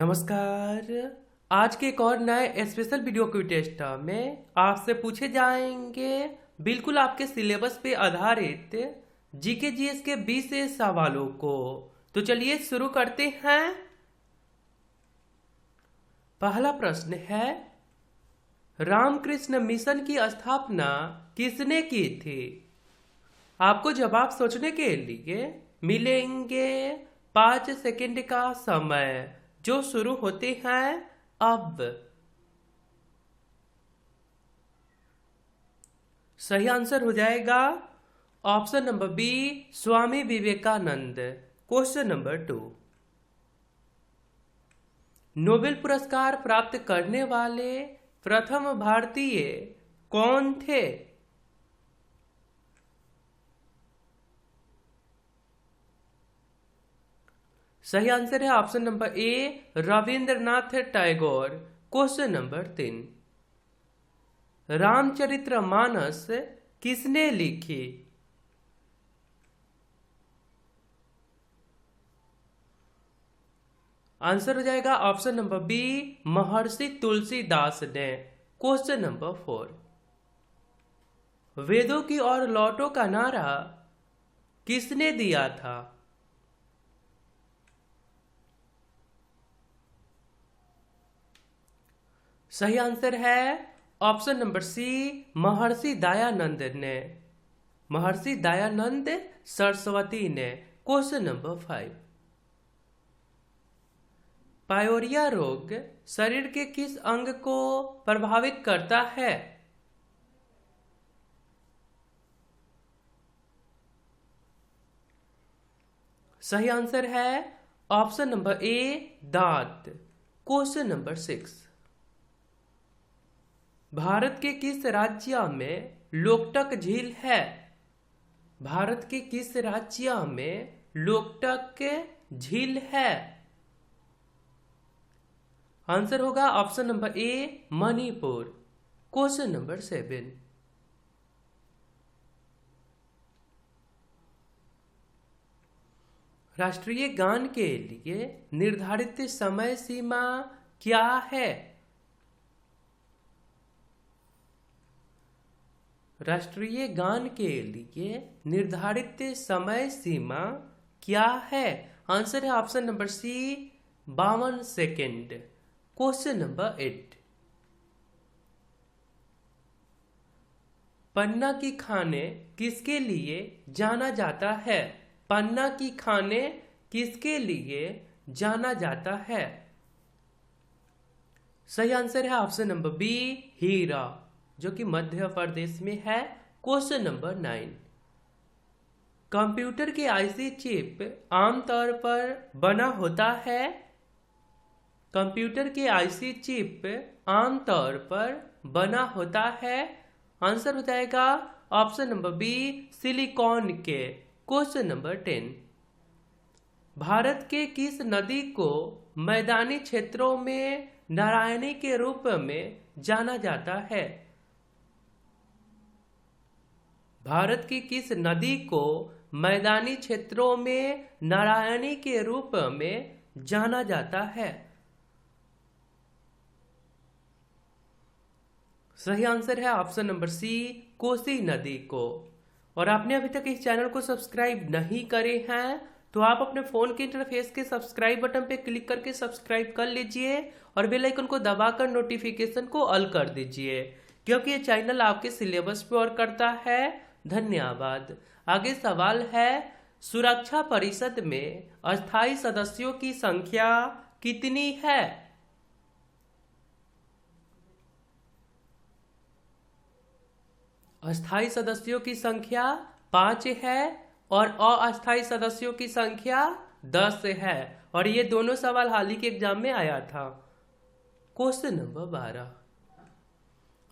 नमस्कार। आज के एक और नए स्पेशल वीडियो क्विज टेस्ट में आपसे पूछे जाएंगे बिल्कुल आपके सिलेबस पे आधारित जीके जीएस के 20 सवालों को। तो चलिए शुरू करते हैं। पहला प्रश्न है, रामकृष्ण मिशन की स्थापना किसने की थी? आपको जवाब सोचने के लिए मिलेंगे 5 सेकंड का समय, जो शुरू होते हैं अब। सही आंसर हो जाएगा option number B, Swami Vivekananda. Question number 2, Nobel पुरस्कार प्राप्त करने वाले प्रथम भारतीय कौन थे? सही आंसर है option number A, Rabindranath Tagore. Question number 3, Ramcharitmanas किसने लिखी? आंसर हो जाएगा ऑप्शन नंबर बी, महर्षि तुलसीदास ने। क्वेश्चन नंबर 4, वेदों की ओर लौटो का नारा किसने दिया था? सही आंसर है ऑप्शन नंबर सी, महर्षि दयानंद ने। महर्षि दयानंद सरस्वती ने। क्वेश्चन नंबर 5, पायोरिया रोग शरीर के किस अंग को प्रभावित करता है? सही आंसर है ऑप्शन नंबर ए, दांत। क्वेश्चन नंबर 6, भारत के किस राज्य में लोकटक झील है? भारत के किस राज्य में लोकटक झील है? आंसर होगा option number A, Manipur. Question number 7, राष्ट्रीय गान के लिए निर्धारित समय सीमा क्या है? राष्ट्रीय गान के लिए निर्धारित समय सीमा क्या है? आंसर है option number C, 52 second. Question number 8, Panna की खाने किसके लिए जाना जाता है? पन्ना की खाने किसके लिए जाना जाता है? सही आंसर है ऑप्शन नंबर बी, हीरा, जो कि मध्य प्रदेश में है। क्वेश्चन नंबर 9, कंप्यूटर के आईसी चिप आमतौर पर बना होता है? कंप्यूटर के आईसी चिप आमतौर पर बना होता है। आंसर हो जाएगा ऑप्शन नंबर बी, सिलिकॉन के। क्वेश्चन नंबर 10, भारत के किस नदी को मैदानी क्षेत्रों में नारायणी के रूप में जाना जाता है? भारत की किस नदी को मैदानी क्षेत्रों में नारायणी के रूप में जाना जाता है? सही आंसर है ऑप्शन नंबर सी, कोसी नदी को। और आपने अभी तक इस चैनल को सब्सक्राइब नहीं करे हैं तो आप अपने फोन के इंटरफेस के सब्सक्राइब बटन पे क्लिक करके सब्सक्राइब कर लीजिए और बेल आइकन को दबाकर नोटिफिकेशन को ऑल कर दीजिए, क्योंकि ये चैनल आपके सिलेबस पे और करता है। धन्यवाद। आगे सवाल है, सुरक्षा परिषद में अस्थायी सदस्यों की संख्या कितनी है? अस्थायी सदस्यों की संख्या 5 है और अस्थायी सदस्यों की संख्या 10 है। और ये दोनों सवाल हाल ही के एग्जाम में आया था। क्वेश्चन नंबर 12,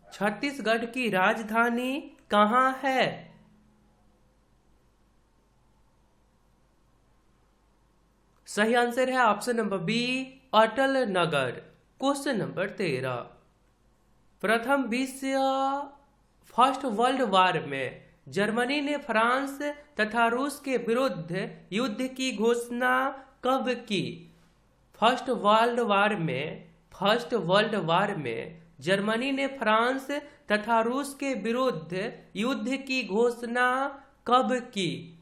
छत्तीसगढ़ की राजधानी कहाँ है? सही आंसर है option number B, Atal Nagar. Question number 13, प्रथम विश्व फर्स्ट वर्ल्ड वॉर में जर्मनी ने फ्रांस तथा रूस के विरुद्ध युद्ध की घोषणा कब की? फर्स्ट वर्ल्ड वार में जर्मनी ने फ्रांस तथा रूस के विरुद्ध युद्ध की घोषणा कब की?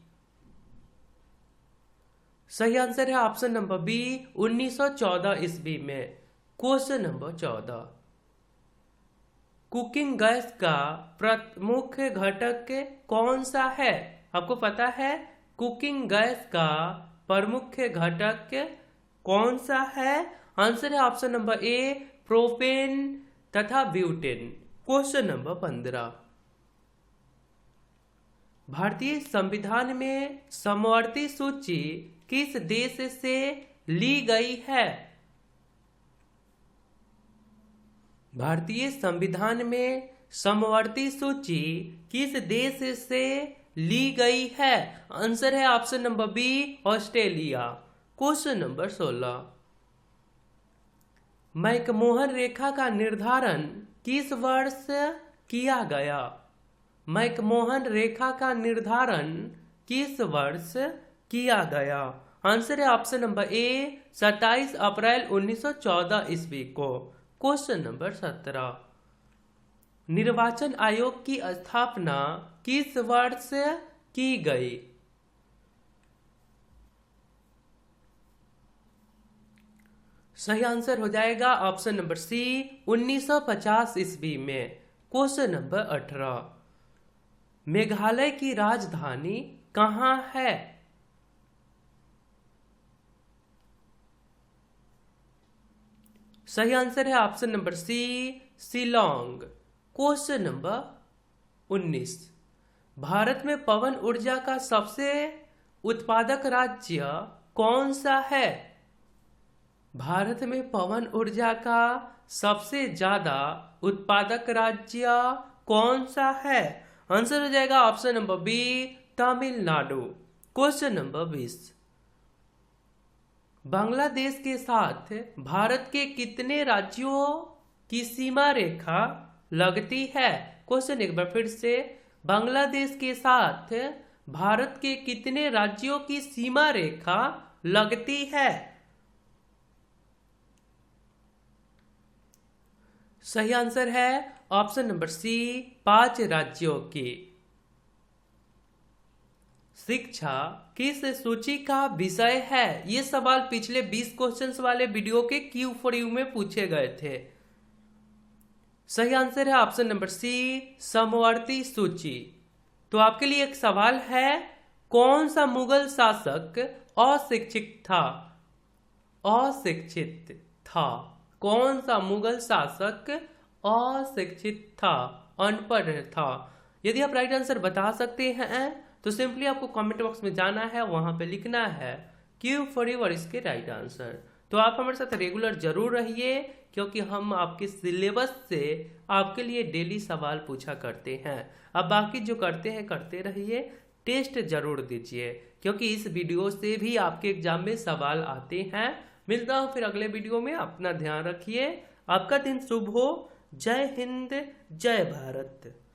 सही आंसर है ऑप्शन नंबर बी 1914 ईस्वी में। क्वेश्चन नंबर 14, कुकिंग गैस का प्रमुख घटक कौन सा है? आपको पता है कुकिंग गैस का प्रमुख घटक कौन सा है? आंसर है ऑप्शन नंबर ए प्रोपेन तथा ब्यूटेन। क्वेश्चन नंबर 15, भारतीय संविधान में समवर्ती सूची किस देश से ली गई है? भारतीय संविधान में समवर्ती सूची किस देश से ली गई है? आंसर है option number B Australia. Question number 16, McMahon रेखा का निर्धारण किस वर्ष किया गया? मैकमोहन रेखा का निर्धारण किस वर्ष किया गया? आंसर है ऑप्शन नंबर ए 27 अप्रैल 1914 ईस्वी को। क्वेश्चन नंबर 17, निर्वाचन आयोग की स्थापना किस वर्ष की गई? सही आंसर हो जाएगा ऑप्शन नंबर सी 1950 ईस्वी में। क्वेश्चन नंबर 18, मेघालय की राजधानी कहाँ है? सही आंसर है option number C Shillong. Question number 19, Bharat में पवन ऊर्जा का सबसे उत्पादक राज्य कौन सा है? भारत में पवन ऊर्जा का सबसे ज्यादा उत्पादक राज्य कौन सा है? आंसर हो जाएगा option number B Tamil Nadu. Question number 20, Bangladesh के साथ भारत के कितने राज्यों की सीमा रेखा लगती है? क्वेश्चन एक बार फिर से, बांग्लादेश के साथ भारत के कितने राज्यों की सीमा रेखा लगती है? सही आंसर है ऑप्शन नंबर सी 5 राज्यों की। शिक्षा किस सूची का विषय है? ये सवाल पिछले 20 क्वेश्चंस वाले वीडियो के Q4U में पूछे गए थे। सही आंसर है ऑप्शन नंबर सी समवर्ती सूची। तो आपके लिए एक सवाल है, कौन सा मुगल शासक अशिक्षित था? अशिक्षित था। कौन सा मुगल शासक अशिक्षित था, अनपढ़ था? यदि आप राइट आंसर बता सकते हैं तो सिंपली आपको कमेंट बॉक्स में जाना है, वहां पे लिखना है Q4U और इसके राइट आंसर। तो आप हमारे साथ रेगुलर जरूर रहिए, क्योंकि हम आपके सिलेबस से आपके लिए डेली सवाल पूछा करते हैं। अब बाकी जो करते रहिए, टेस्ट जरूर दीजिए, क्योंकि इस वीडियो से भी आपके एग्जाम में सवाल आते हैं। मिलता हूं फिर अगले वीडियो में। अपना ध्यान रखिए, आपका दिन शुभ हो। जय हिंद, जय भारत।